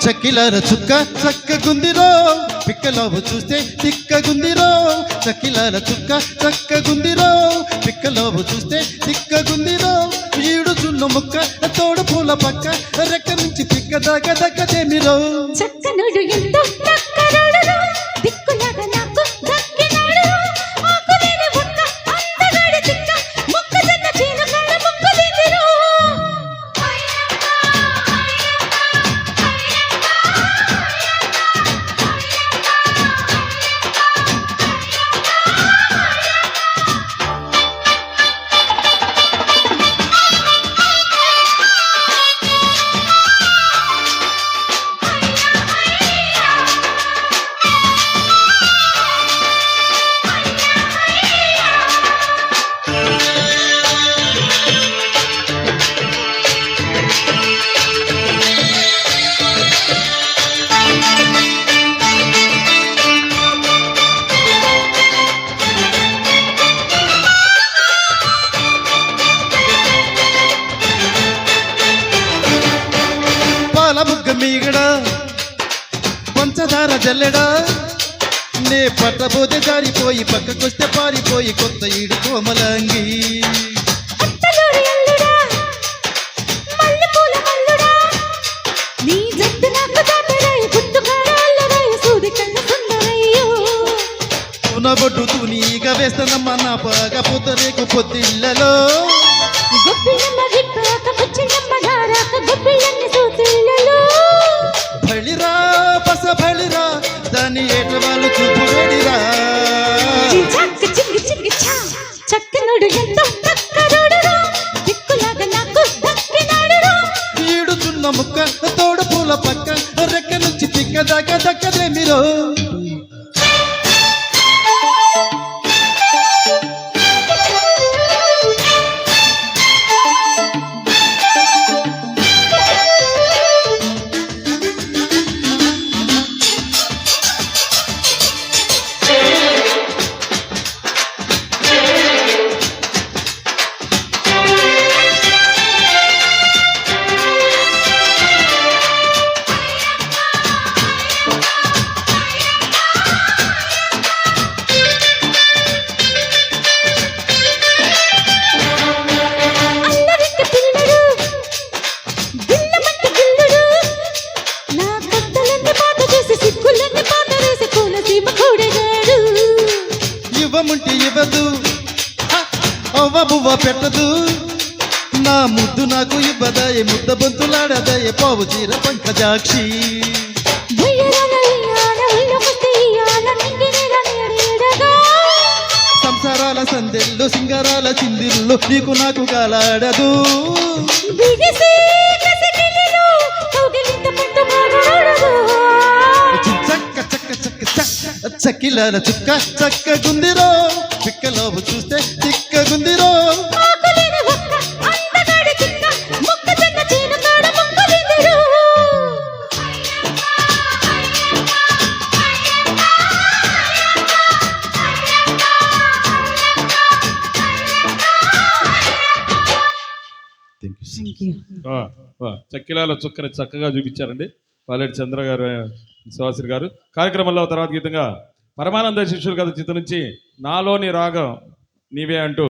చక్కిలార చుక్క చక్కగుందిరో పిక్కలోవు చూస్తే తిక్కగుందిరో చక్కిలార చుక్క చక్కగుందిరో పిక్కలోవు చూస్తే తిక్కగుందిరో ఈడు జున్ను ముక్క తోడు పూల పక్క రెక్క నుంచి పిక్క దాకా దక్కదేమిరో చక్కనుడు ఎంతో చక్కరుడురో దిక్కులాగా నాకు దక్కినాడు ఆకులేని ముక్క అందగాడి తిక్క ముక్కజొన్న చీనకాడ ముక్కదిందిరో బుగ్గ మీగడా పంచదార జల్లెడా నే పట్టబోతే జారిపోయి పక్కకొస్తే పారిపోయి కొత్త ఈడు కోమలంగి బొడ్డు తూనీగా వేస్తానమ్మా నా పాగ పొద్దురేకు పొద్దిళ్ళలో బలిరా బస బలిరా దాని ఏట వాళ్ళు చూపు వేడిరా చక్కనుడు ఎంతో చక్కరుడురో దిక్కులాగా నాకు దక్కినాడురో ఈడు చున్న ముక్క తోడు పూల పక్క రెక్క నుంచి తిక్క దాకా దక్కదేమిరో ఇవ్వముంటి ఇవ్వదు అవ్వ బువ్వ పెట్టదు నా ముద్దు నాకు ఇవ్వదాయే ముద్ద బంతులాడదాయే పావు చీర పంకజాక్షి సంసారాల సందెల్లో సింగారాల చిందిల్లో నీకు నాకు గాలాడదు చక్కిలాల చుక్క చక్కగుందిరో పిక్కలోవు చూస్తే తిక్కగుందిరో చక్కిలాల చుక్కని చక్కగా చూపించారండి పాలెటి చంద్ర గారు సుహాసిని గారు. కార్యక్రమంలో తర్వాత గీతంగా పరమానంద శిష్యుల కథ చిత్రం నుంచి నాలోని రాగం నీవే అంటూ